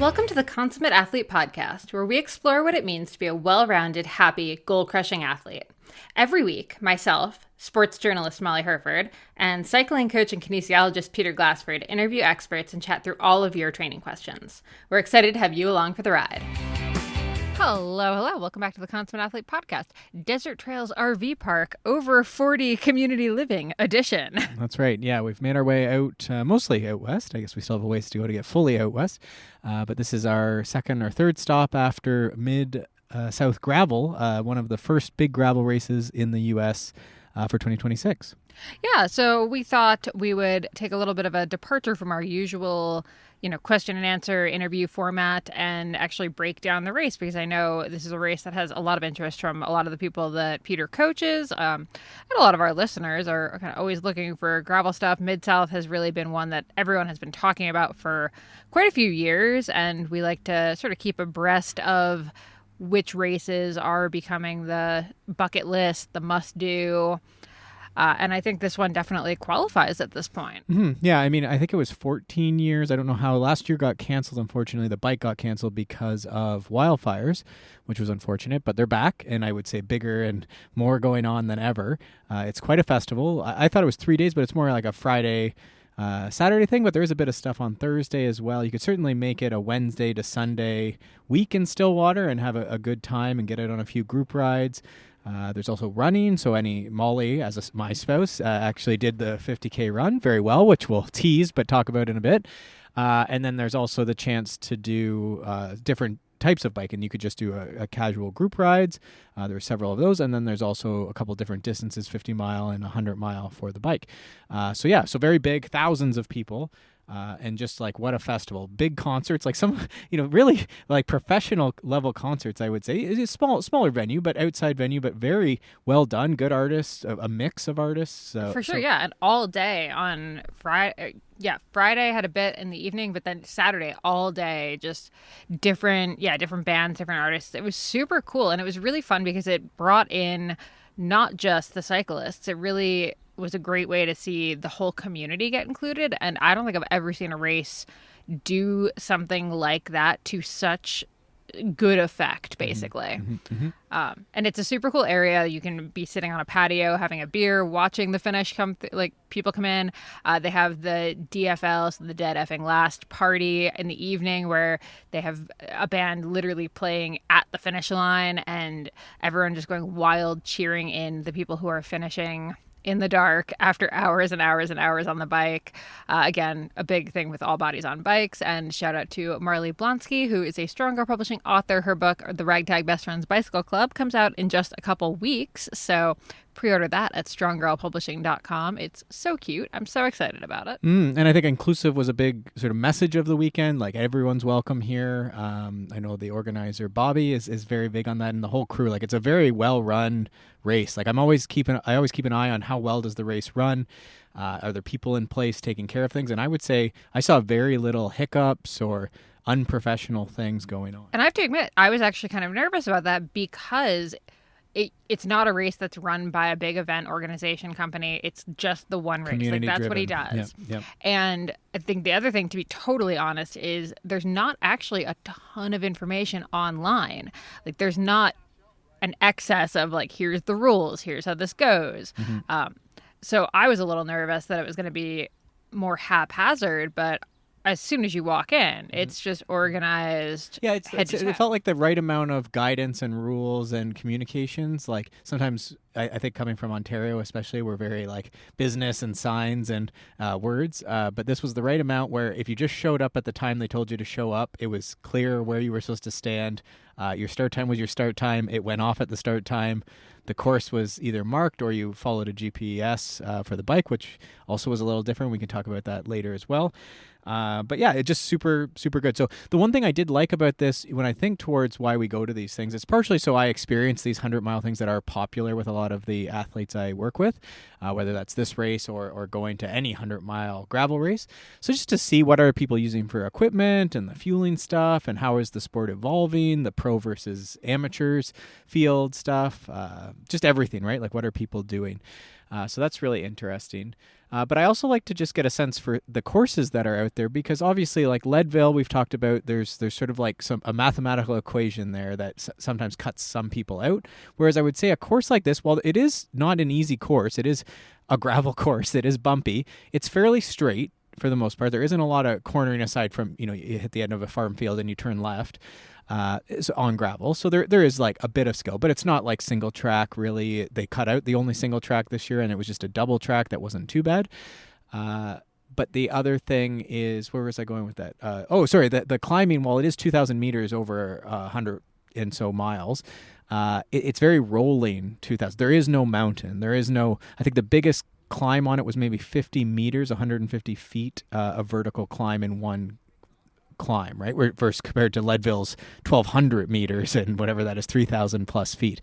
Welcome to the Consummate Athlete Podcast, where we explore what it means to be a well-rounded, happy, goal-crushing athlete. Every week, myself, sports journalist Molly Herford, and cycling coach and kinesiologist Peter Glassford interview experts and chat through all of your training questions. We're excited to have you along for the ride. Hello. Welcome back to the Consummate Athlete Podcast, Desert Trails RV Park Over 40 Community Living Edition. That's right. Yeah, we've made our way out, mostly out west. I guess we still have a ways to go to get fully out west. But this is our second or third stop after Midsouth Gravel, one of the first big gravel races in the U.S. For 2026. Yeah, so we thought we would take a little bit of a departure from our usual question and answer interview format and actually break down the race, because I know this is a race that has a lot of interest from a lot of the people that Peter coaches. And a lot of our listeners are kind of always looking for gravel stuff. Midsouth has really been one that everyone has been talking about for quite a few years, and we like to sort of keep abreast of which races are becoming the bucket list, the must-do. And I think this one definitely qualifies at this point. Mm-hmm. Yeah, I mean, I think it was 14 years. I don't know how. Last year got canceled, unfortunately. The bike got canceled because of wildfires, which was unfortunate. But they're back, and I would say bigger and more going on than ever. It's quite a festival. I thought it was 3 days, but it's more like a Friday, Saturday thing. But there is a bit of stuff on Thursday as well. You could certainly make it a Wednesday to Sunday week in Stillwater and have a good time and get out on a few group rides. There's also running, so Molly, as my spouse, actually did the 50K run very well, which we'll tease but talk about in a bit. And then there's also the chance to do different types of bike, and you could just do a casual group rides. There are several of those, and then there's also a couple different distances, 50 mile and 100 mile for the bike. So very big, thousands of people. And just like what a festival, big concerts, like some, really like professional level concerts, I would say. It's a smaller venue, but outside venue, but very well done. Good artists, a mix of artists. For sure. Yeah. And all day on Friday. Yeah. Friday had a bit in the evening, but then Saturday all day, just different bands, different artists. It was super cool. And it was really fun because it brought in not just the cyclists. It really was a great way to see the whole community get included. And I don't think I've ever seen a race do something like that to such good effect, basically. Mm-hmm. And it's a super cool area. You can be sitting on a patio, having a beer, watching the finish people come in. They have the DFL, so the Dead Effing Last party in the evening, where they have a band literally playing at the finish line and everyone just going wild, cheering in the people who are finishing in the dark after hours and hours and hours on the bike. Again, a big thing with All Bodies on Bikes. And shout out to Marley Blonsky, who is a Strong Girl Publishing author. Her book, The Ragtag Best Friends Bicycle Club, comes out in just a couple weeks. So pre-order that at stronggirlpublishing.com. It's so cute. I'm so excited about it. And I think inclusive was a big sort of message of the weekend. Like, everyone's welcome here. I know the organizer, Bobby, is very big on that, and the whole crew. Like, it's a very well-run race. Like, I always keep an eye on how well does the race run. Are there people in place taking care of things? And I would say I saw very little hiccups or unprofessional things going on. And I have to admit, I was actually kind of nervous about that because it's not a race that's run by a big event organization company. It's just the one race. Community that's driven. what he does. Yep. And I think the other thing, to be totally honest, is there's not actually a ton of information online. Like, there's not an excess of like, here's the rules, here's how this goes. Mm-hmm. So I was a little nervous that it was going to be more haphazard, but as soon as you walk in, it's just organized. Yeah, it felt like the right amount of guidance and rules and communications. Like, sometimes I think coming from Ontario especially, we're very like business and signs and words. But this was the right amount where if you just showed up at the time they told you to show up, it was clear where you were supposed to stand. Your start time was your start time. It went off at the start time. The course was either marked or you followed a GPS for the bike, which also was a little different. We can talk about that later as well. But yeah, it's just super, super good. So the one thing I did like about this, when I think towards why we go to these things, it's partially so I experience these 100-mile things that are popular with a lot of the athletes I work with, whether that's this race or going to any 100-mile gravel race. So just to see what are people using for equipment and the fueling stuff, and how is the sport evolving, the pro versus amateurs field stuff, just everything, right? Like, what are people doing? So that's really interesting. But I also like to just get a sense for the courses that are out there, because obviously, like Leadville, we've talked about, there's sort of like a mathematical equation there that sometimes cuts some people out. Whereas I would say a course like this, while it is not an easy course, it is a gravel course, it is bumpy, it's fairly straight for the most part. There isn't a lot of cornering aside from, you hit the end of a farm field and you turn left. Is on gravel, so there is like a bit of skill, but it's not like single track really. They cut out the only single track this year, and it was just a double track that wasn't too bad. But the other thing is, where was I going with that? The climbing, while it is 2,000 meters over 100 and so miles, it's very rolling 2,000. There is no mountain. There is no, I think the biggest climb on it was maybe 50 meters, 150 feet of vertical climb in one climb, right? Versus compared to Leadville's 1,200 meters and whatever that is, 3,000 plus feet.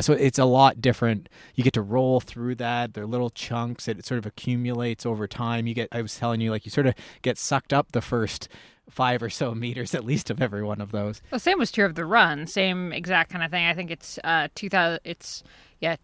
So it's a lot different. You get to roll through that. They're little chunks. It sort of accumulates over time. I was telling you, like, you sort of get sucked up the first 5 or so meters at least of every one of those. Well, same was true of the run. Same exact kind of thing. I think it's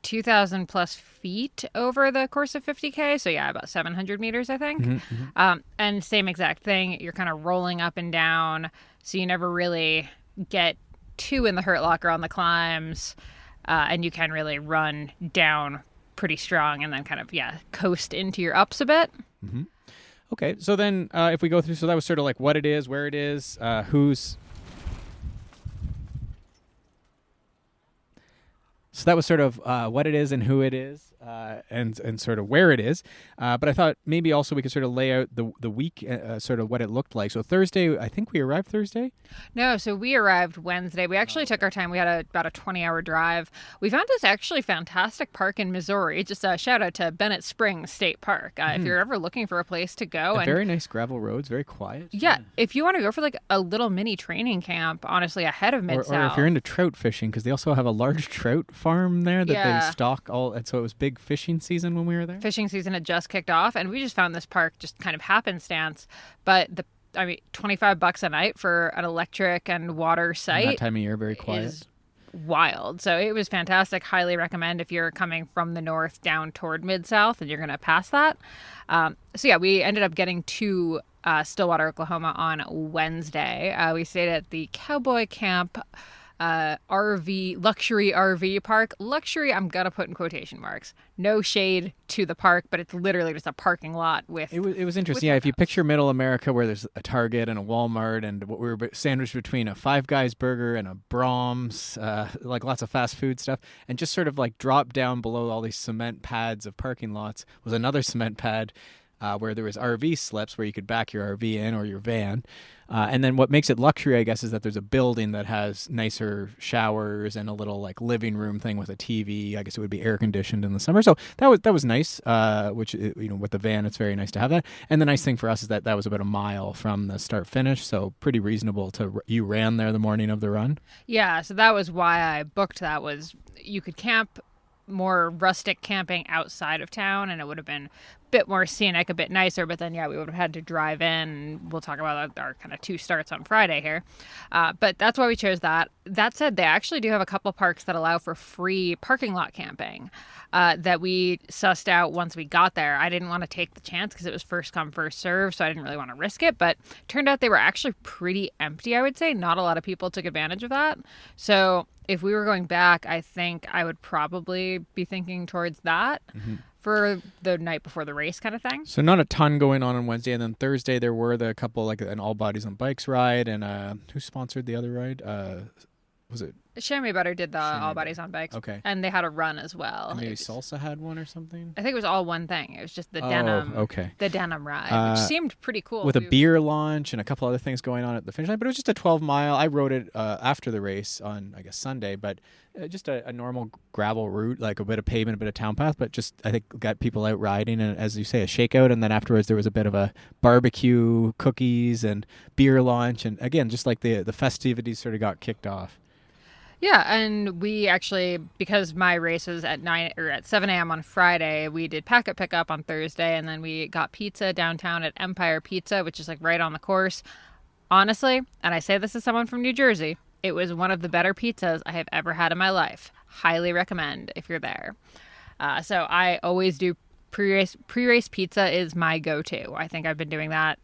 2,000 plus feet over the course of 50K. So yeah, about 700 meters, I think. And same exact thing. You're kind of rolling up and down. So you never really get too in the hurt locker on the climbs. And you can really run down pretty strong and then kind of, coast into your ups a bit. Mm-hmm. Okay, so then if we go through, so that was sort of like what it is, where it is, who's... So that was sort of what it is and who it is, and sort of where it is. But I thought maybe also we could sort of lay out the week, sort of what it looked like. So Thursday, I think we arrived Thursday? No, so we arrived Wednesday. We actually took our time. We had about a 20-hour drive. We found this actually fantastic park in Missouri. Just a shout out to Bennett Springs State Park. If you're ever looking for a place to go. Very nice gravel roads, very quiet. Yeah, if you want to go for like a little mini training camp, honestly, ahead of Midsouth. Or if you're into trout fishing, because they also have a large trout farm there that they stock all, and so it was big fishing season when we were there. Fishing season had just kicked off, and we just found this park just kind of happenstance. But $25 a night for an electric and water site. And that time of year, very quiet. Is wild. So it was fantastic. Highly recommend if you're coming from the north down toward Mid-South and you're going to pass that. We ended up getting to Stillwater, Oklahoma on Wednesday. We stayed at the Cowboy Camp luxury RV park. Luxury, I'm gonna put in quotation marks. No shade to the park, but it's literally just a parking lot with. It was interesting. Yeah, if you picture Middle America, where there's a Target and a Walmart, and what we were sandwiched between a Five Guys burger and a Brahms, like lots of fast food stuff, and just sort of like drop down below all these cement pads of parking lots was another cement pad. Where there was RV slips where you could back your RV in or your van. And then what makes it luxury, I guess, is that there's a building that has nicer showers and a little like living room thing with a TV. I guess it would be air conditioned in the summer. So that was nice, which, with the van, it's very nice to have that. And the nice thing for us is that was about a mile from the start finish. So pretty reasonable you ran there the morning of the run. Yeah. So that was why I booked that. Was you could camp more rustic camping outside of town, and it would have been a bit more scenic, a bit nicer, but then we would have had to drive in. We'll talk about our kind of 2 starts on Friday here, but that's why we chose that. That said, they actually do have a couple parks that allow for free parking lot camping that we sussed out once we got there. I didn't want to take the chance because it was first come first serve, so I didn't really want to risk it, but turned out they were actually pretty empty. I would say not a lot of people took advantage of that. So if we were going back, I think I would probably be thinking towards that for the night before the race kind of thing. So not a ton going on Wednesday. And then Thursday, there were the couple, like an All Bodies on Bikes ride. And who sponsored the other ride? Was it? Chamois Butter did the All Bodies on Bikes. Okay. And they had a run as well. And maybe Salsa had one or something? I think it was all one thing. It was just the denim. Okay. The denim ride, which seemed pretty cool. With a beer launch and a couple other things going on at the finish line. But it was just a 12-mile. I rode it after the race on, I guess, Sunday. But just a normal gravel route, like a bit of pavement, a bit of town path. But just, I think, got people out riding. And as you say, a shakeout. And then afterwards, there was a bit of a barbecue, cookies, and beer launch. And again, just like the festivities sort of got kicked off. Yeah, and we actually, because my race was at 7 a.m. on Friday, we did packet pickup on Thursday, and then we got pizza downtown at Empire Pizza, which is like right on the course. Honestly, and I say this as someone from New Jersey, it was one of the better pizzas I have ever had in my life. Highly recommend if you're there. So I always do pre-race pizza is my go-to. I think I've been doing that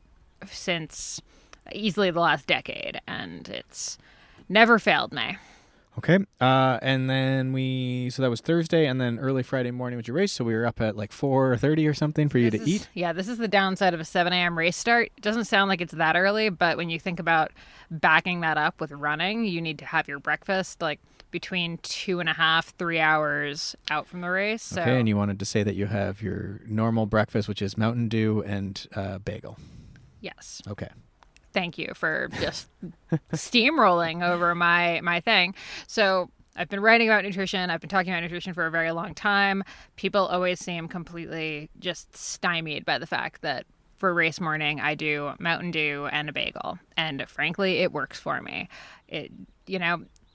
since easily the last decade, and it's never failed me. Okay. And then so that was Thursday, and then early Friday morning was your race. So we were up at like 4:30 or something for you to eat. Yeah, this is the downside of a 7 a.m. race start. It doesn't sound like it's that early, but when you think about backing that up with running, you need to have your breakfast like between 2.5, 3 hours out from the race. So. Okay, and you wanted to say that you have your normal breakfast, which is Mountain Dew and bagel. Yes. Okay. Thank you for just steamrolling over my thing. So I've been writing about nutrition. I've been talking about nutrition for a very long time. People always seem completely just stymied by the fact that for race morning, I do Mountain Dew and a bagel. And frankly, it works for me.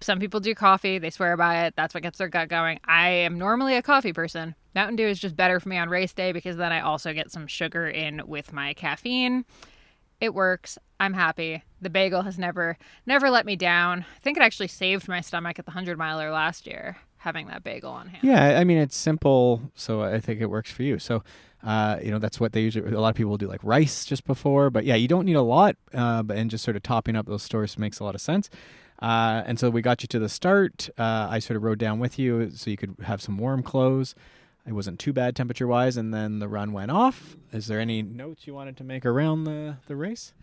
Some people do coffee. They swear by it. That's what gets their gut going. I am normally a coffee person. Mountain Dew is just better for me on race day because then I also get some sugar in with my caffeine. It works. I'm happy. The bagel has never let me down. I think it actually saved my stomach at the 100-miler last year, having that bagel on hand. Yeah, I mean, it's simple, so I think it works for you. So, that's what they usually, a lot of people will do like rice just before, but yeah, you don't need a lot, and just sort of topping up those stores makes a lot of sense. And so we got you to the start. I sort of rode down with you so you could have some warm clothes. It wasn't too bad temperature-wise, and then the run went off. Is there any notes you wanted to make around the race?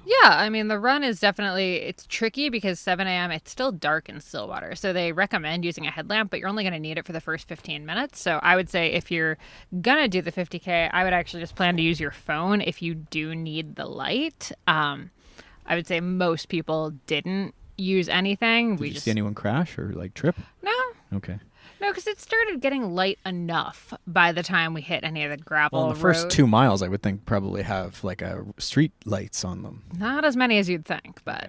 Yeah, I mean, the run is it's tricky because 7 a.m., it's still dark in Stillwater. So they recommend using a headlamp, but you're only going to need it for the first 15 minutes. So I would say if you're going to do the 50K, I would actually just plan to use your phone if you do need the light. I would say most people didn't use anything. Did you see anyone crash or like trip? No. Okay. No, because it started getting light enough by the time we hit any of the gravel Well, the first 2 miles, I would think, probably have like street lights on them. Not as many as you'd think, but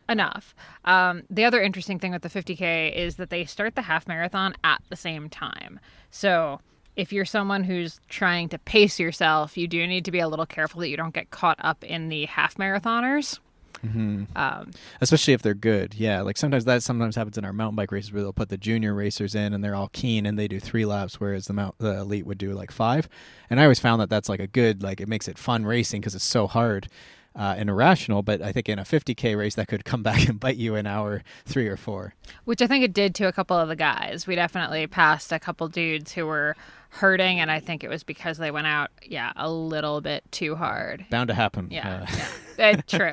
enough. The other interesting thing with the 50K is that they start the half marathon at the same time. So if you're someone who's trying to pace yourself, you do need to be a little careful that you don't get caught up in the half marathoners. Mm-hmm. Especially if they're good. Yeah, like sometimes happens in our mountain bike races where they'll put the junior racers in and they're all keen and they do 3 laps, whereas the elite would do like 5. And I always found that that's like a good, like it makes it fun racing because it's so hard and irrational. But I think in a 50K race that could come back and bite you in hour 3 or 4. Which I think it did to a couple of the guys. We definitely passed a couple dudes who were hurting, and I think it was because they went out, a little bit too hard. Bound to happen. Yeah. True.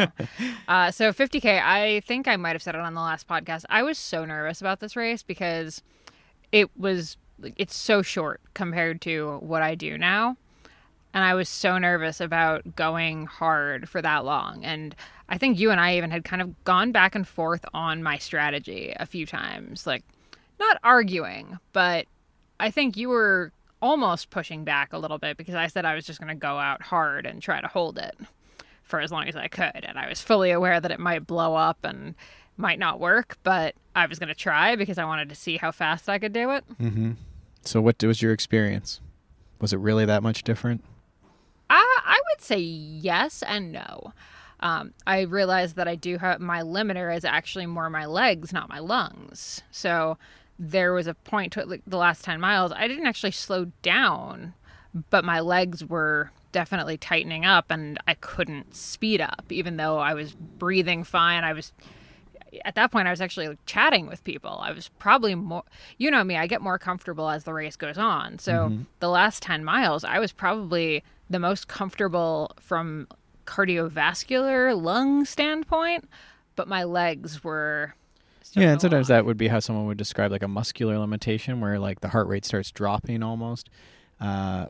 So 50K, I think I might have said it on the last podcast. I was so nervous about this race because it's so short compared to what I do now. And I was so nervous about going hard for that long. And I think you and I even had kind of gone back and forth on my strategy a few times. Like, not arguing, but I think you were almost pushing back a little bit because I said I was just going to go out hard and try to hold it for as long as I could. And I was fully aware that it might blow up and might not work, but I was going to try because I wanted to see how fast I could do it. Mm-hmm. So what was your experience? Was it really that much different? I would say yes and no. I realized that I do have my limiter is actually more my legs, not my lungs. So there was a point to the last 10 miles, I didn't actually slow down, but my legs were definitely tightening up and I couldn't speed up, even though I was breathing fine. At that point, I was actually chatting with people. I was probably more, you know me, I get more comfortable as the race goes on. So the last 10 miles, I was probably the most comfortable from cardiovascular lung standpoint, but my legs were... Yeah, and sometimes that would be how someone would describe like a muscular limitation where like the heart rate starts dropping almost.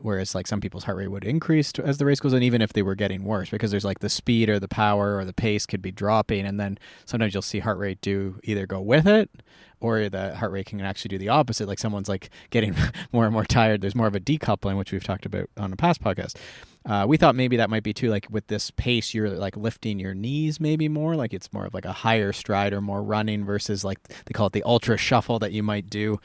Whereas like some people's heart rate would increase as the race goes on, even if they were getting worse, because there's like the speed or the power or the pace could be dropping. And then sometimes you'll see heart rate either go with it or the heart rate can actually do the opposite. Like someone's like getting more and more tired. There's more of a decoupling, which we've talked about on a past podcast. We thought maybe that might be too, like with this pace, you're like lifting your knees maybe more, like it's more of like a higher stride or more running versus like they call it the ultra shuffle that you might do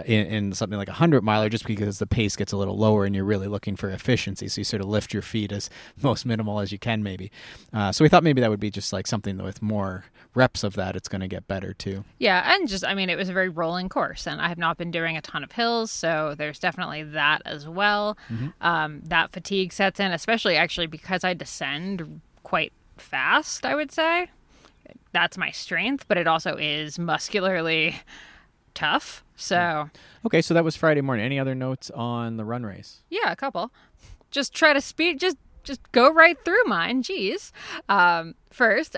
in something like 100-miler, just because the pace gets a little lower and you're really looking for efficiency. So you sort of lift your feet as most minimal as you can maybe. So we thought maybe that would be just like something with more reps of that, it's going to get better too. Yeah, and just, I mean, it was a very rolling course, and I have not been doing a ton of hills, so there's definitely that as well. That fatigue sets in, especially actually because I descend quite fast, I would say. That's my strength, but it also is muscularly tough, so... Okay, so that was Friday morning. Any other notes on the run race? Yeah, a couple. Just try to speed, just go right through mine, jeez. First,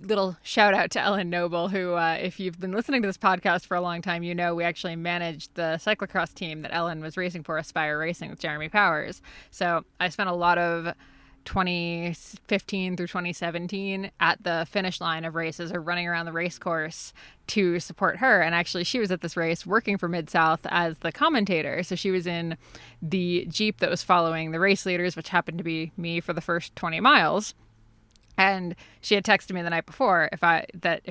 little shout out to Ellen Noble, who, if you've been listening to this podcast for a long time, you know we actually managed the cyclocross team that Ellen was racing for, Aspire Racing, with Jeremy Powers. So I spent a lot of 2015 through 2017 at the finish line of races or running around the race course to support her. And actually, she was at this race working for Midsouth as the commentator. So she was in the Jeep that was following the race leaders, which happened to be me for the first 20 miles. And she had texted me the night before if I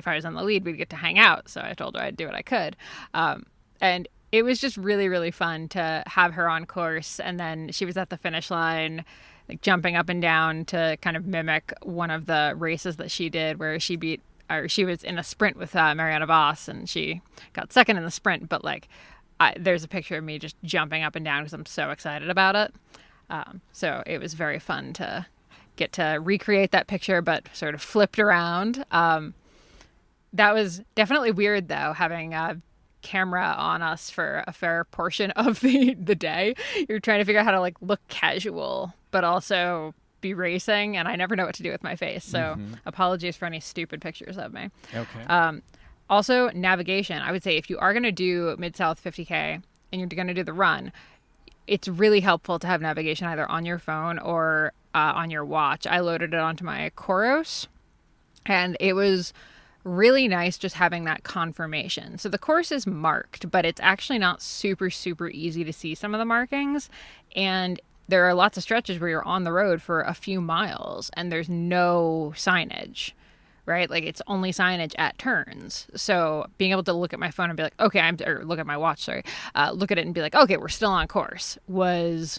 was on the lead, we'd get to hang out. So I told her I'd do what I could. And it was just really, really fun to have her on course. And then she was at the finish line, like jumping up and down to kind of mimic one of the races that she did where she was in a sprint with Mariana Voss, and she got second in the sprint. But like, there's a picture of me just jumping up and down because I'm so excited about it. So it was very fun to get to recreate that picture, but sort of flipped around. That was definitely weird, though, having a camera on us for a fair portion of the day. You're trying to figure out how to like look casual, but also be racing, and I never know what to do with my face. So apologies for any stupid pictures of me. Okay. Also, navigation. I would say if you are going to do Mid-South 50K and you're going to do the run, it's really helpful to have navigation either on your phone or on your watch. I loaded it onto my Coros, and it was really nice just having that confirmation. So the course is marked, but it's actually not super, super easy to see some of the markings. And there are lots of stretches where you're on the road for a few miles and there's no signage, right? Like it's only signage at turns. So being able to look at my phone and be like, okay, or look at my watch, look at it and be like, okay, we're still on course was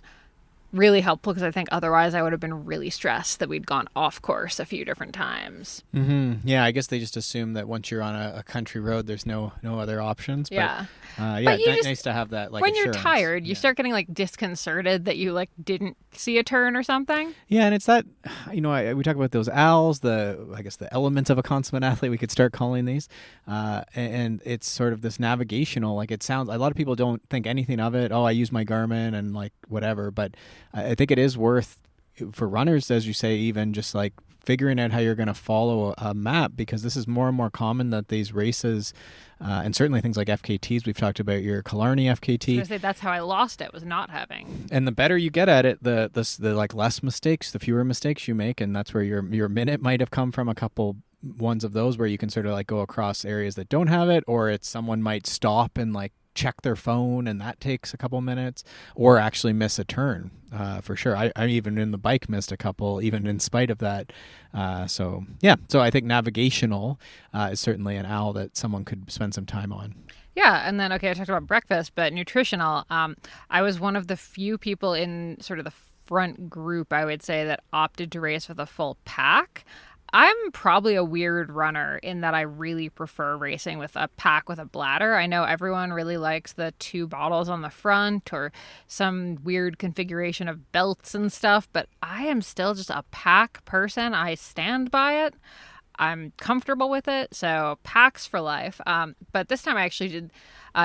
really helpful, because I think otherwise I would have been really stressed that we'd gone off course a few different times. Yeah, I guess they just assume that once you're on a country road, there's no other options. Yeah. But nice to have that. Like, when assurance. You're tired, you start getting like disconcerted that you like didn't see a turn or something. Yeah, and it's that, we talk about those owls, the elements of a consummate athlete, we could start calling these, and it's sort of this navigational. Like it sounds, a lot of people don't think anything of it. Oh, I use my Garmin and like whatever, but I think it is worth for runners, as you say, even just like figuring out how you're going to follow a map, because this is more and more common that these races, and certainly things like FKTs, we've talked about your Killarney FKT. I was going to say, that's how I lost it, was not having. And the better you get at it, the like less mistakes, the fewer mistakes you make, and that's where your minute might have come from, a couple ones of those where you can sort of like go across areas that don't have it, or it's someone might stop and like check their phone and that takes a couple minutes, or actually miss a turn, for sure. I even in the bike missed a couple, even in spite of that. So I think navigational is certainly an owl that someone could spend some time on. Yeah, and then, okay, I talked about breakfast, but nutritional. I was one of the few people in sort of the front group, I would say, that opted to race with a full pack. I'm probably a weird runner in that I really prefer racing with a pack with a bladder. I know everyone really likes the 2 bottles on the front or some weird configuration of belts and stuff, but I am still just a pack person. I stand by it. I'm comfortable with it, so packs for life. But this time I actually did,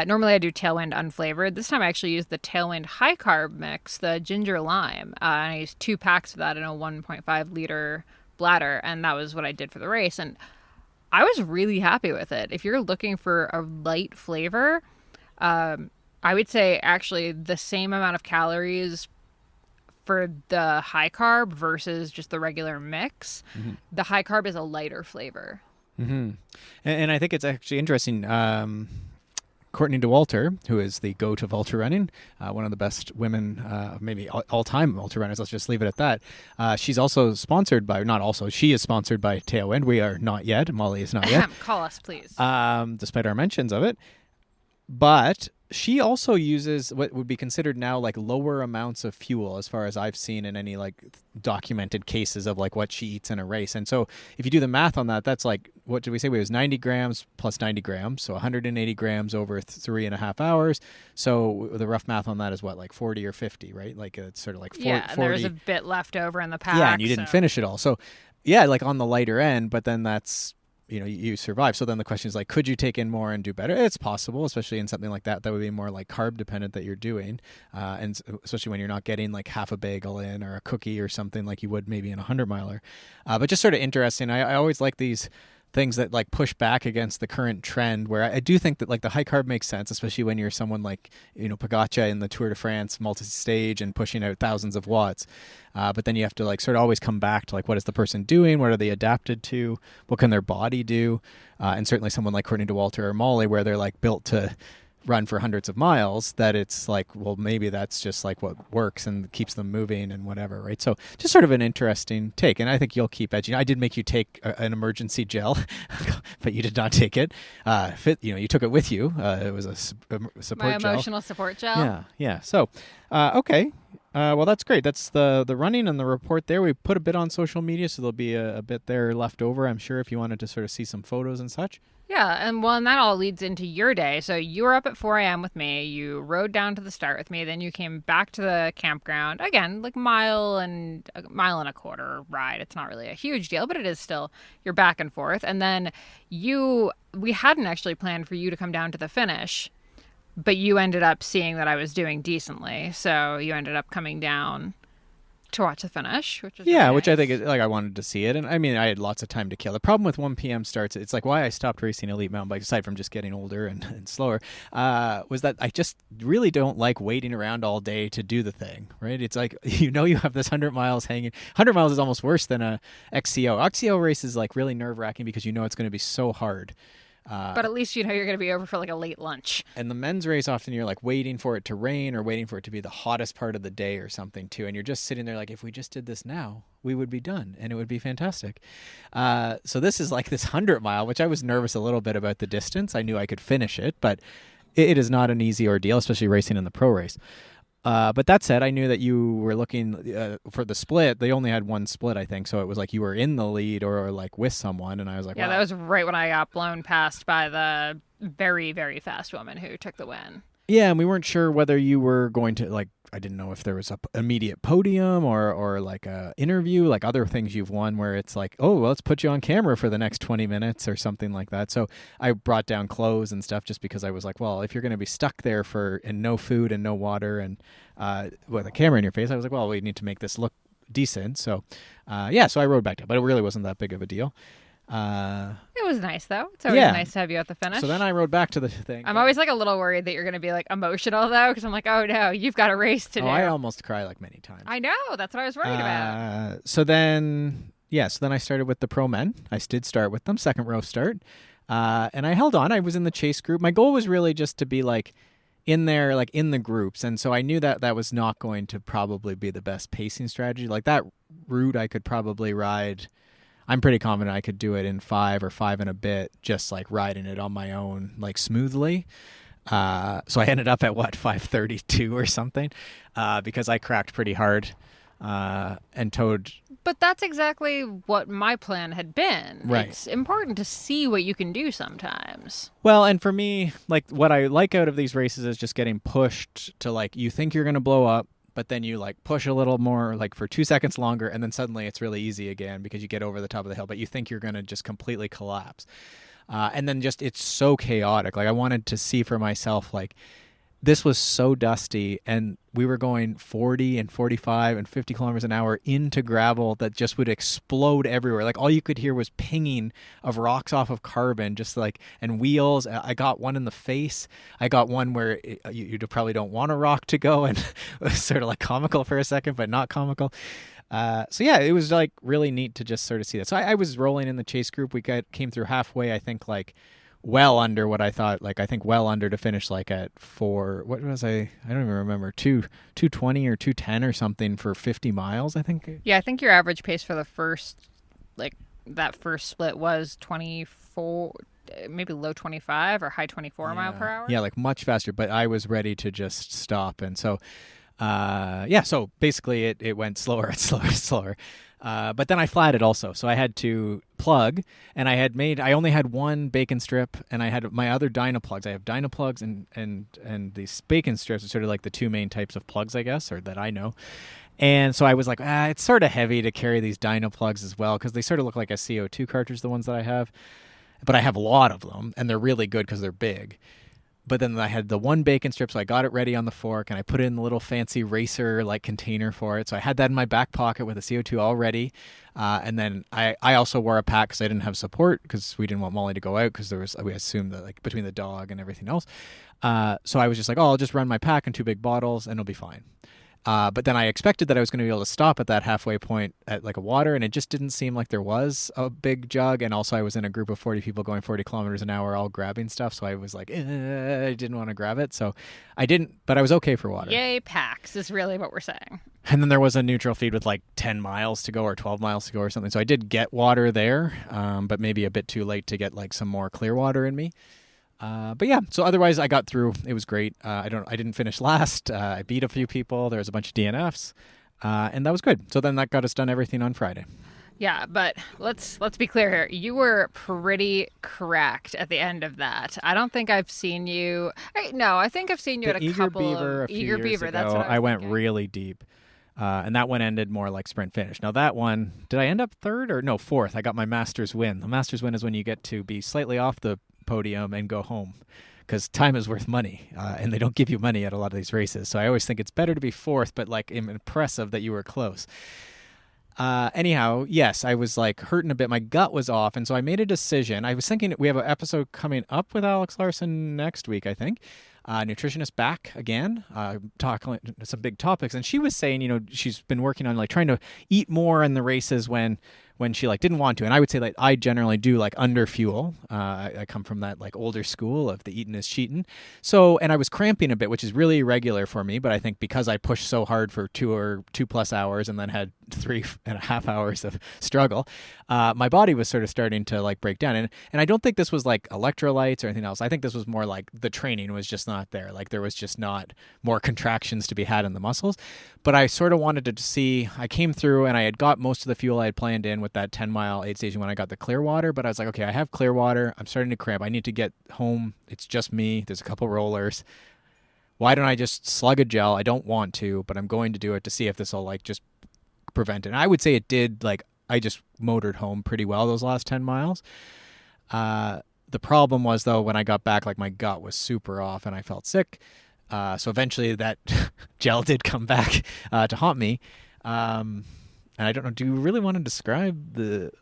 normally I do Tailwind unflavored. This time I actually used the Tailwind high carb mix, the ginger lime. And I used 2 packs of that in a 1.5 liter bladder, and that was what I did for the race, and I was really happy with it. If you're looking for a light flavor, I would say actually the same amount of calories for the high carb versus just the regular mix. The high carb is a lighter flavor. And I think it's actually interesting. Courtney Dauwalter, who is the GOAT of ultra running, one of the best women, maybe all-time ultra runners. Let's just leave it at that. She's also sponsored by, not also, she is sponsored by Tailwind. We are not yet. Molly is not yet. Call us, please. Despite our mentions of it. But she also uses what would be considered now like lower amounts of fuel, as far as I've seen in any like documented cases of like what she eats in a race. And so if you do the math on that, that's like, what did we say? It was 90 grams plus 90 grams. So 180 grams over 3.5 hours. So the rough math on that is what, like 40 or 50, right? Like it's sort of like 40. Yeah, there was a bit left over in the pack. Yeah, and you didn't finish it all. So yeah, like on the lighter end, but then that's, you survive. So then the question is like, could you take in more and do better? It's possible, especially in something like that. That would be more like carb dependent that you're doing. And especially when you're not getting like half a bagel in or a cookie or something like you would maybe in a 100-miler. But just sort of interesting. I always like these things that like push back against the current trend, where I do think that like the high carb makes sense, especially when you're someone like, Pogacar in the Tour de France multi-stage and pushing out thousands of watts. But then you have to like sort of always come back to like, what is the person doing? What are they adapted to? What can their body do? And certainly someone like Courtney Dauwalter or Molly, where they're like built to run for hundreds of miles, that it's like, well, maybe that's just like what works and keeps them moving and whatever, right? So just sort of an interesting take, and I think you'll keep edging. I did make you take an emergency gel, but you did not take it. You took it with you. It was a support gel. My emotional support gel. Yeah. So, okay. Well, that's great. That's the running and the report there. We put a bit on social media, so there'll be a bit there left over, I'm sure, if you wanted to sort of see some photos and such. Yeah, and that all leads into your day. So you were up at 4 a.m. with me. You rode down to the start with me. Then you came back to the campground. Again, like mile and a quarter ride. It's not really a huge deal, but it is still, you're back and forth. And then we hadn't actually planned for you to come down to the finish, but you ended up seeing that I was doing decently. So you ended up coming down to watch the finish, which is really nice. Which I think is like, I wanted to see it, and I mean, I had lots of time to kill. The problem with 1 p.m. starts, it's like why I stopped racing elite mountain bikes, aside from just getting older and slower, was that I just really don't like waiting around all day to do the thing, right? It's like, you have this 100 miles hanging. 100 miles is almost worse than a XCO. XCO race is like really nerve-wracking because it's going to be so hard. But at least you're going to be over for like a late lunch. And the men's race, often you're like waiting for it to rain or waiting for it to be the hottest part of the day or something too. And you're just sitting there like, if we just did this now, we would be done and it would be fantastic. So this is like this 100-mile, which I was nervous a little bit about the distance. I knew I could finish it, but it is not an easy ordeal, especially racing in the pro race. But that said, I knew that you were looking for the split. They only had one split, I think. So it was like you were in the lead or like with someone. And I was like, yeah, wow. That was right when I got blown past by the very, very fast woman who took the win. Yeah, and we weren't sure whether you were going to, like, I didn't know if there was a immediate podium or like a interview, like other things you've won where it's like, oh, well, let's put you on camera for the next 20 minutes or something like that. So I brought down clothes and stuff just because I was like, well, if you're going to be stuck there and no food and no water and with a camera in your face, I was like, well, we need to make this look decent. So, so I rode back down, but it really wasn't that big of a deal. It was nice though. It's always nice to have you at the finish. So then I rode back to the thing. I'm always like a little worried that you're going to be like emotional though, because I'm like, oh no, you've got a race to do. I almost cry like many times. I know, that's what I was worried about. So then I started with the pro men. I did start with them, second row start, and I held on. I was in the chase group. My goal was really just to be like in there, like in the groups, and so I knew that was not going to probably be the best pacing strategy. Like that route, I could probably ride. I'm pretty confident I could do it in 5 or 5 and a bit, just like riding it on my own, like smoothly. So I ended up at 5:32 or something, because I cracked pretty hard and towed. But that's exactly what my plan had been. Right. It's important to see what you can do sometimes. Well, and for me, like what I like out of these races is just getting pushed to like, you think you're going to blow up, but then you like push a little more, like for 2 seconds longer, and then suddenly it's really easy again because you get over the top of the hill, but you think you're going to just completely collapse. And then just, it's so chaotic. Like I wanted to see for myself, like this was so dusty and we were going 40 and 45 and 50 kilometers an hour into gravel that just would explode everywhere. Like all you could hear was pinging of rocks off of carbon, just like, and wheels. I got one in the face. I got one where you probably don't want a rock to go, and it was sort of like comical for a second, but not comical. It was like really neat to just sort of see that. So I was rolling in the chase group. We came through halfway, I think like well under what I thought. Like I think well under to finish like at what was I don't even remember, 220 or 210 or something for 50 miles, I think. Yeah, I think your average pace for the first, like that first split was 24, maybe low 25 or high 24 mile per hour. Yeah, like much faster, but I was ready to just stop. And so, so basically it went slower and slower and slower. But then I flatted also. So I had to plug, and I only had one bacon strip, and I had my other Dynaplugs. I have Dynaplugs and these bacon strips are sort of like the two main types of plugs, I guess, or that I know. And so I was like, it's sort of heavy to carry these Dynaplugs as well, because they sort of look like a CO2 cartridge, the ones that I have. But I have a lot of them, and they're really good because they're big. But then I had the one bacon strip, so I got it ready on the fork, and I put it in the little fancy racer like container for it. So I had that in my back pocket with the CO2 all ready. And then I also wore a pack because I didn't have support, because we didn't want Molly to go out, because we assumed that like between the dog and everything else. So I was just like, I'll just run my pack in 2 big bottles and it'll be fine. But then I expected that I was going to be able to stop at that halfway point at like a water, and it just didn't seem like there was a big jug. And also I was in a group of 40 people going 40 kilometers an hour, all grabbing stuff. So I was like, I didn't want to grab it. So I didn't, but I was okay for water. Yay, packs is really what we're saying. And then there was a neutral feed with like 10 miles to go or 12 miles to go or something. So I did get water there, but maybe a bit too late to get like some more clear water in me. But yeah, so otherwise I got through. It was great. I didn't finish last. I beat a few people. There was a bunch of DNFs, and that was good. So then that got us done everything on Friday. Yeah, but let's be clear here. You were pretty cracked at the end of that. I don't think I've seen you. I think I've seen you at a couple of Eager Beaver. That's what I went really deep. And that one ended more like sprint finish. Now that one, did I end up third or no, fourth? I got my Masters win. The Masters win is when you get to be slightly off the podium and go home, because time is worth money, and they don't give you money at a lot of these races. So I always think it's better to be fourth, but like impressive that you were close. Anyhow, yes, I was like hurting a bit. My gut was off, and so I made a decision. I was thinking we have an episode coming up with Alex Larson next week, I think. Nutritionist back again, talking some big topics, and she was saying, she's been working on like trying to eat more in the races when she like didn't want to. And I would say like I generally do like under fuel. I come from that like older school of the eating is cheating. So, and I was cramping a bit, which is really irregular for me. But I think because I pushed so hard for 2+ hours and then had 3.5 hours of struggle, my body was sort of starting to like break down. And I don't think this was like electrolytes or anything else. I think this was more like the training was just not there. Like there was just not more contractions to be had in the muscles. But I sort of wanted to see, I came through and I had got most of the fuel I had planned in with that 10-mile aid station when I got the clear water. But I was like, okay, I have clear water. I'm starting to cramp. I need to get home. It's just me. There's a couple rollers. Why don't I just slug a gel? I don't want to, but I'm going to do it to see if this will like just prevent it. And I would say it did. Like I just motored home pretty well those last 10 miles. The problem was though, when I got back, like my gut was super off and I felt sick. So eventually that gel did come back to haunt me. And I don't know, do you really want to describe the...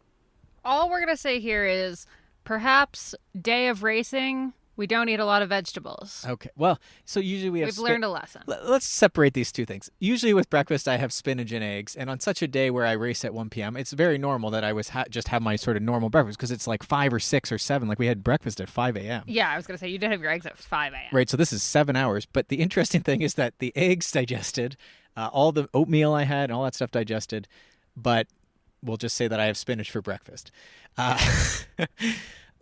All we're going to say here is perhaps day of racing, we don't eat a lot of vegetables. Okay. Well, so usually we've learned a lesson. Let's separate these two things. Usually with breakfast, I have spinach and eggs. And on such a day where I race at 1 p.m., it's very normal that I was just have my sort of normal breakfast because it's like 5 or 6 or 7. Like we had breakfast at 5 a.m. Yeah, I was going to say you did have your eggs at 5 a.m. Right. So this is 7 hours. But the interesting thing is that the eggs digested, all the oatmeal I had and all that stuff digested. But we'll just say that I have spinach for breakfast.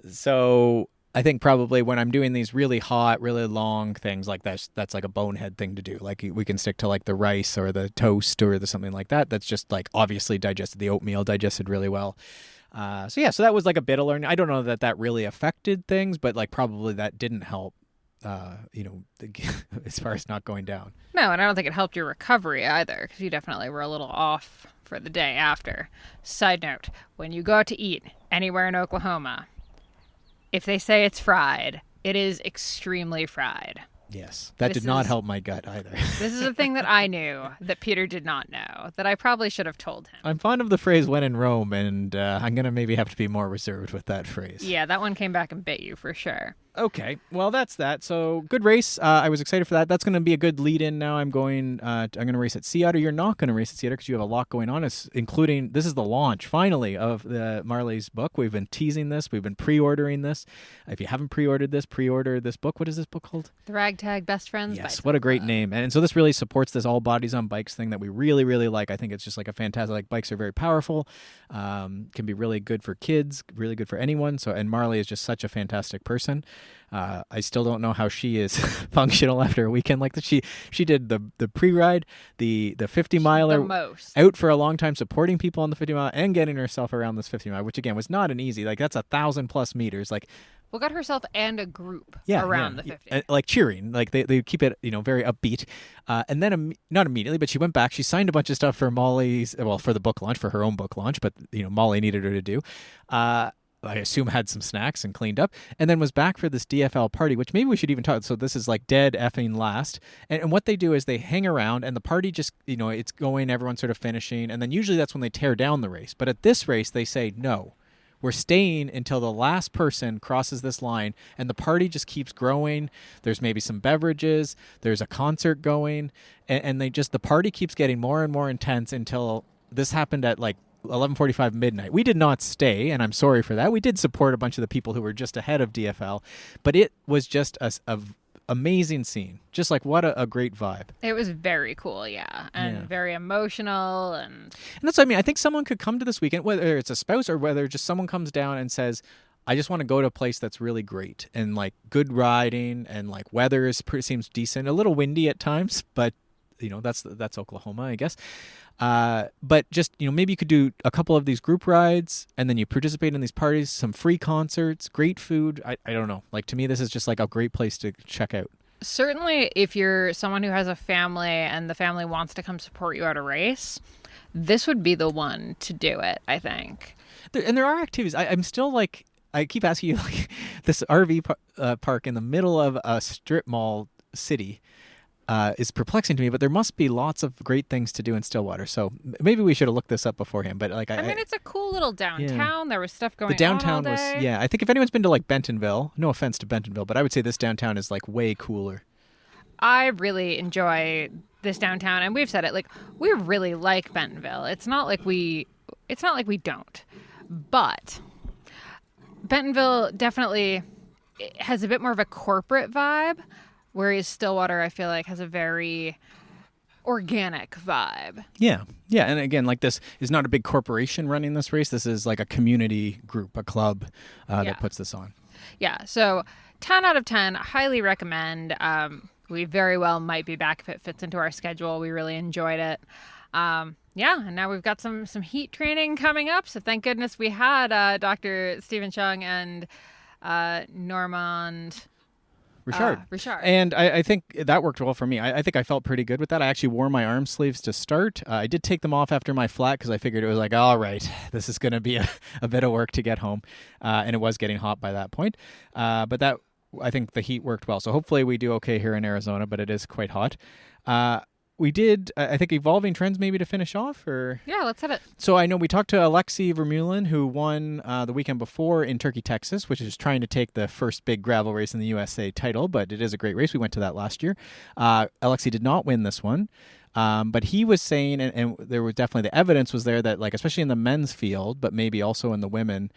So I think probably when I'm doing these really hot, really long things like that's like a bonehead thing to do. Like we can stick to like the rice or the toast or something like that. That's just like obviously digested. The oatmeal digested really well. So that was like a bit of learning. I don't know that really affected things, but like probably that didn't help, as far as not going down. No, and I don't think it helped your recovery either, because you definitely were a little off for the day after. Side note, when you go out to eat anywhere in Oklahoma, if they say it's fried, it is extremely fried. Yes, that did not help my gut either. This is a thing that I knew that Peter did not know, that I probably should have told him. I'm fond of the phrase when in Rome, and I'm going to maybe have to be more reserved with that phrase. Yeah, that one came back and bit you for sure. Okay, well, that's that. So good race. I was excited for that. That's going to be a good lead-in. Now I'm going to race at Sea Otter. You're not going to race at Sea Otter because you have a lot going on. Including this is the launch finally of the Marley's book. We've been teasing this. We've been pre-ordering this. If you haven't pre-ordered this, pre-order this book. What is this book called? The Ragtag Best Friends. Yes, what a great name. And so this really supports this all bodies on bikes thing that we really, really like. I think it's just like a fantastic. Like bikes are very powerful. Can be really good for kids. Really good for anyone. And Marley is just such a fantastic person. I still don't know how she is functional after a weekend like this. She did the pre-ride, the 50 miler, out for a long time, supporting people on the 50 mile and getting herself around this 50 mile, which again was not an easy. Like that's 1,000+ meters. Like, well, got herself and a group around the 50. Like cheering. Like they keep it, very upbeat. And then not immediately, but she went back. She signed a bunch of stuff for for the book launch, for her own book launch, but Molly needed her to do. I assume had some snacks and cleaned up, and then was back for this DFL party, which maybe we should even talk. So this is like dead effing last. And what they do is they hang around, and the party just, it's going, everyone's sort of finishing, and then usually that's when they tear down the race. But at this race, they say, no, we're staying until the last person crosses this line, and the party just keeps growing. There's maybe some beverages, there's a concert going, and the party keeps getting more and more intense until this happened at like 11:45 midnight. We did not stay, and I'm sorry for that. We did support a bunch of the people who were just ahead of DFL, but it was just a amazing scene. Just like what a great vibe. It was very cool, yeah, and very emotional, and that's what I mean. I think someone could come to this weekend, whether it's a spouse or whether just someone comes down and says, I just want to go to a place that's really great and like good riding and like weather seems decent, a little windy at times, but that's Oklahoma, I guess. But just, maybe you could do a couple of these group rides and then you participate in these parties, some free concerts, great food. I don't know. Like to me, this is just like a great place to check out. Certainly if you're someone who has a family and the family wants to come support you at a race, this would be the one to do it, I think. There are activities. I'm still like, I keep asking you, like this RV park in the middle of a strip mall city is perplexing to me, but there must be lots of great things to do in Stillwater. So maybe we should have looked this up beforehand. But like, I mean, it's a cool little downtown. Yeah. There was stuff going on. The downtown all was, day. I think if anyone's been to like Bentonville, no offense to Bentonville, but I would say this downtown is like way cooler. I really enjoy this downtown, and we've said it, like we really like Bentonville. It's not like we don't, but Bentonville definitely has a bit more of a corporate vibe. Whereas Stillwater, I feel like, has a very organic vibe. Yeah. And again, like this is not a big corporation running this race. This is like a community group, a club that puts this on. Yeah. So 10 out of 10, highly recommend. We very well might be back if it fits into our schedule. We really enjoyed it. And now we've got some heat training coming up. So thank goodness we had Dr. Stephen Chung and Normand Richard. And I think that worked well for me. I think I felt pretty good with that. I actually wore my arm sleeves to start. I did take them off after my flat because I figured it was like, all right, this is going to be a bit of work to get home. And it was getting hot by that point. But I think the heat worked well. So hopefully we do okay here in Arizona, but it is quite hot. We did, I think, evolving trends maybe to finish off, or yeah, let's hit it. So I know we talked to Alexi Vermeulen, who won the weekend before in Turkey, Texas, which is trying to take the first big gravel race in the USA title, but it is a great race. We went to that last year. Alexi did not win this one, but he was saying, and there was definitely the evidence was there that, like, especially in the men's field, but maybe also in the women.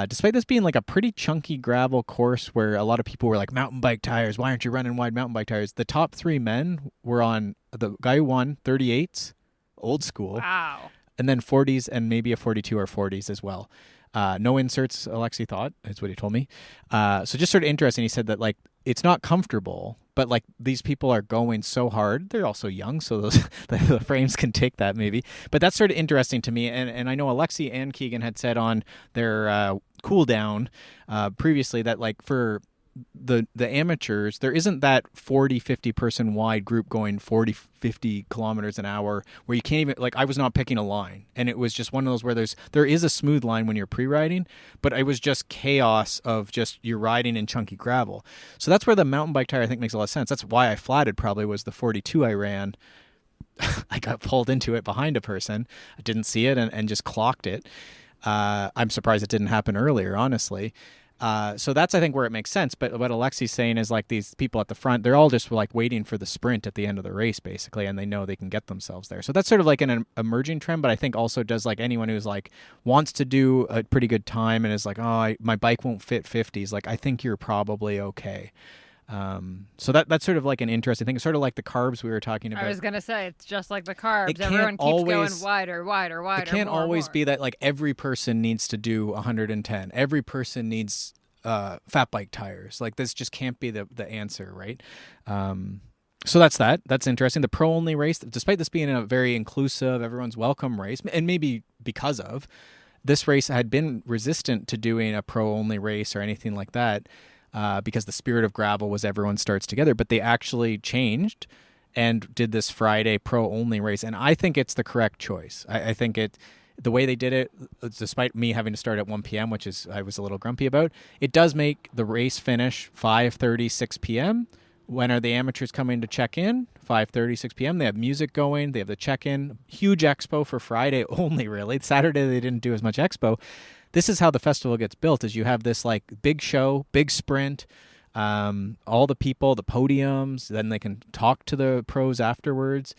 Despite this being like a pretty chunky gravel course where a lot of people were like, mountain bike tires, why aren't you running wide mountain bike tires? The top three men were on, the guy who won 38s, old school. Wow. And then 40s and maybe a 42 or 40s as well. No inserts, Alexi thought, is what he told me. So just sort of interesting. He said that, like, it's not comfortable, but like these people are going so hard. They're also young, so the frames can take that maybe. But that's sort of interesting to me. And I know Alexi and Keegan had said on their cool down previously that, like, for the amateurs, there isn't that 40-50 person wide group going 40-50 kilometers an hour where you can't even, like, I was not picking a line, and it was just one of those where there is a smooth line when you're pre-riding, but it was just chaos of just you're riding in chunky gravel. So that's where the mountain bike tire I think makes a lot of sense. That's why I flatted probably was the 42 I ran. I got pulled into it behind a person. I didn't see it and just clocked it. I'm surprised it didn't happen earlier, honestly. So that's, I think, where it makes sense. But what Alexi's saying is like these people at the front, they're all just like waiting for the sprint at the end of the race, basically, and they know they can get themselves there. So that's sort of like an emerging trend, but I think also does like anyone who's like wants to do a pretty good time and is like, my bike won't fit 50s. Like, I think you're probably okay. So that's sort of like an interesting thing. It's sort of like the carbs we were talking about. I was going to say, it's just like the carbs. Everyone keeps going wider. It can't always more. be that like every person needs to do 110. Every person needs fat bike tires. Like this just can't be the answer, right? So that's interesting. The pro only race, despite this being a very inclusive, everyone's welcome race, and maybe because of this race had been resistant to doing a pro only race or anything like that. Because the spirit of gravel was everyone starts together, but they actually changed and did this Friday pro only race. And I think it's the correct choice. I think the way they did it, despite me having to start at 1 p.m., which is I was a little grumpy about, it does make the race finish 5:30, 6 p.m. When are the amateurs coming to check in? 5:30, 6 p.m. They have music going. They have the check-in. Huge expo for Friday only, really. Saturday they didn't do as much expo. This is how the festival gets built, is you have this like big show, big sprint, all the people, the podiums, then they can talk to the pros afterwards.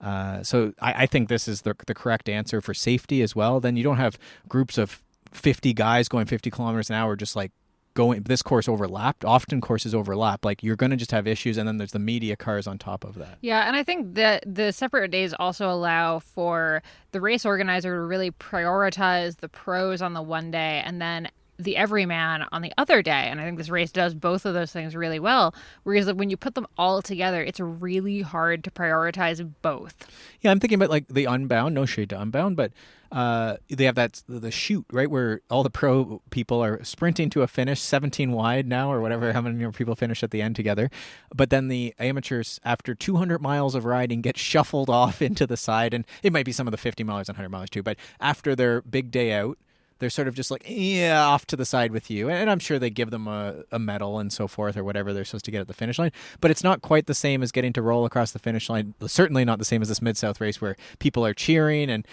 So I think this is the correct answer for safety as well. Then you don't have groups of 50 guys going 50 kilometers an hour just like going. This course overlapped. Often courses overlap. Like you're going to just have issues, and then there's the media cars on top of that. Yeah, and I think that the separate days also allow for the race organizer to really prioritize the pros on the one day and then the everyman on the other day. And I think this race does both of those things really well. Whereas when you put them all together, it's really hard to prioritize both. Yeah, I'm thinking about like the Unbound, no shade to Unbound, but they have the shoot, right, where all the pro people are sprinting to a finish, 17 wide now or whatever, how many people finish at the end together. But then the amateurs, after 200 miles of riding, get shuffled off into the side. And it might be some of the 50 miles and 100 miles too. But after their big day out, they're sort of just like, off to the side with you. And I'm sure they give them a medal and so forth or whatever they're supposed to get at the finish line. But it's not quite the same as getting to roll across the finish line. Certainly not the same as this Midsouth race where people are cheering and,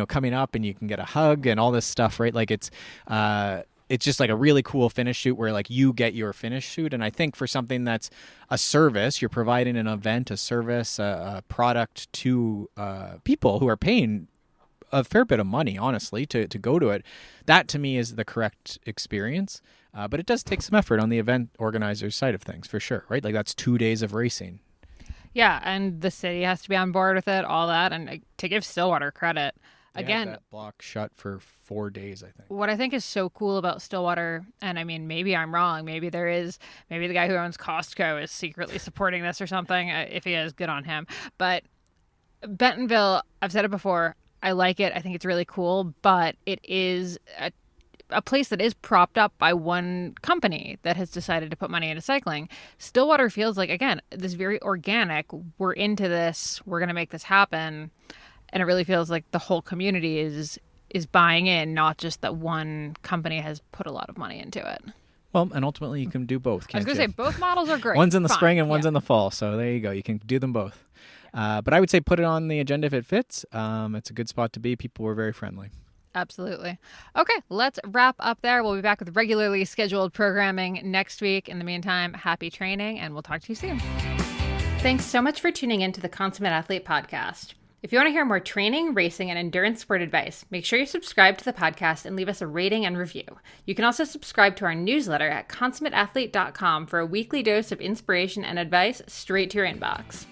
coming up and you can get a hug and all this stuff, right? Like it's just like a really cool finish shoot where like you get your finish shoot. And I think for something that's a service, you're providing an event, a service, a product to people who are paying a fair bit of money, honestly, to go to it. That to me is the correct experience. But it does take some effort on the event organizer's side of things, for sure, right? Like that's 2 days of racing. Yeah, and the city has to be on board with it, all that. And to give Stillwater credit, again, that block shut for 4 days, I think. What I think is so cool about Stillwater, and I mean, maybe I'm wrong, maybe the guy who owns Costco is secretly supporting this or something. If he is, good on him. But Bentonville, I've said it before, I like it. I think it's really cool, but it is a place that is propped up by one company that has decided to put money into cycling. Stillwater feels like, again, this very organic, we're into this, we're going to make this happen. And it really feels like the whole community is buying in, not just that one company has put a lot of money into it. Well, and ultimately you can do both, can't you? I was going to say, both models are great. One's in the spring and one's in the fall. So there you go. You can do them both. But I would say put it on the agenda if it fits. It's a good spot to be. People were very friendly. Absolutely. Okay, let's wrap up there. We'll be back with regularly scheduled programming next week. In the meantime, happy training, and we'll talk to you soon. Thanks so much for tuning in to the Consummate Athlete Podcast. If you want to hear more training, racing, and endurance sport advice, make sure you subscribe to the podcast and leave us a rating and review. You can also subscribe to our newsletter at consummateathlete.com for a weekly dose of inspiration and advice straight to your inbox.